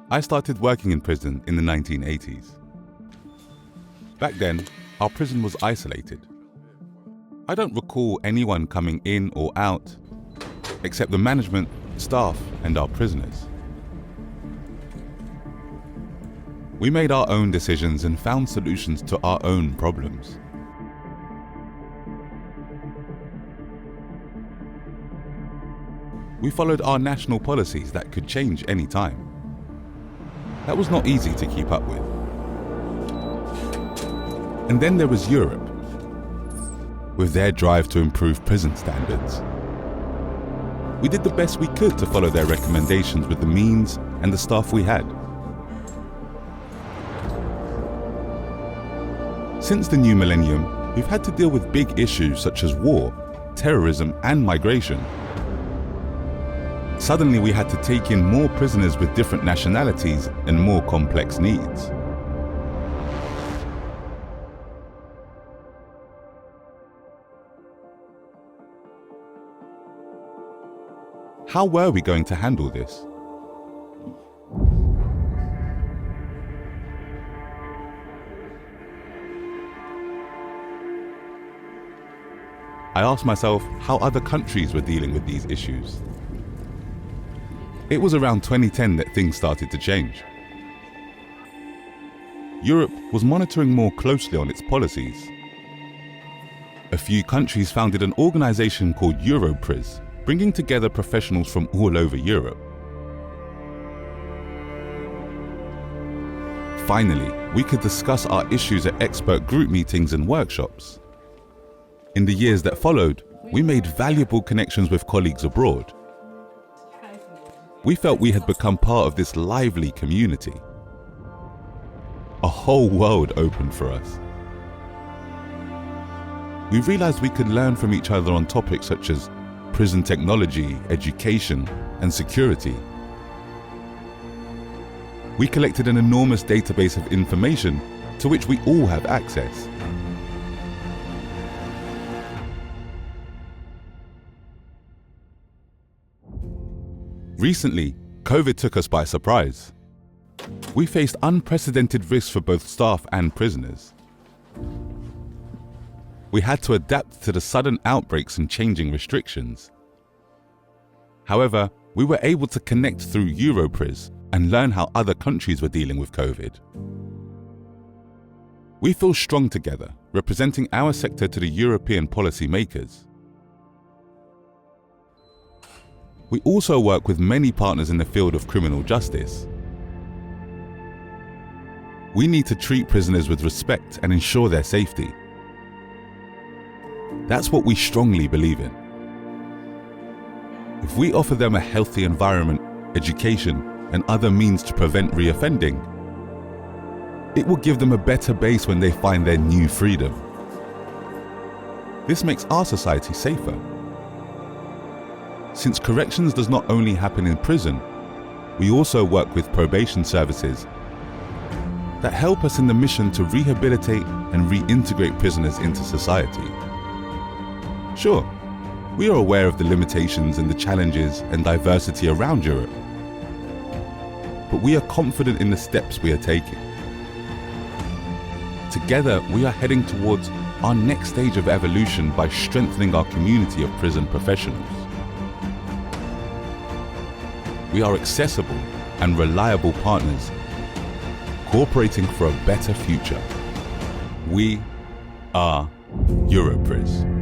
I started working in prison in the 1980s. Back then, our prison was isolated. I don't recall anyone coming in or out, except the management, staff, and our prisoners. We made our own decisions and found solutions to our own problems. We followed our national policies that could change any time. That was not easy to keep up with. And then there was Europe, with their drive to improve prison standards. We did the best we could to follow their recommendations with the means and the staff we had. Since the new millennium, we've had to deal with big issues such as war, terrorism, and migration. Suddenly we had to take in more prisoners with different nationalities and more complex needs. How were we going to handle this? I asked myself how other countries were dealing with these issues. It was around 2010 that things started to change. Europe was monitoring more closely on its policies. A few countries founded an organization called EuroPris, bringing together professionals from all over Europe. Finally, we could discuss our issues at expert group meetings and workshops. In the years that followed, we made valuable connections with colleagues abroad. We felt we had become part of this lively community. A whole world opened for us. We realized we could learn from each other on topics such as prison technology, education, and security. We collected an enormous database of information to which we all have access. Recently, COVID took us by surprise. We faced unprecedented risks for both staff and prisoners. We had to adapt to the sudden outbreaks and changing restrictions. However, we were able to connect through EuroPris and learn how other countries were dealing with COVID. We feel strong together, representing our sector to the European policy makers. We also work with many partners in the field of criminal justice. We need to treat prisoners with respect and ensure their safety. That's what we strongly believe in. If we offer them a healthy environment, education, and other means to prevent reoffending, it will give them a better base when they find their new freedom. This makes our society safer. Since corrections does not only happen in prison, we also work with probation services that help us in the mission to rehabilitate and reintegrate prisoners into society. Sure, we are aware of the limitations and the challenges and diversity around Europe, but we are confident in the steps we are taking. Together, we are heading towards our next stage of evolution by strengthening our community of prison professionals. We are accessible and reliable partners, cooperating for a better future. We are EuroPris.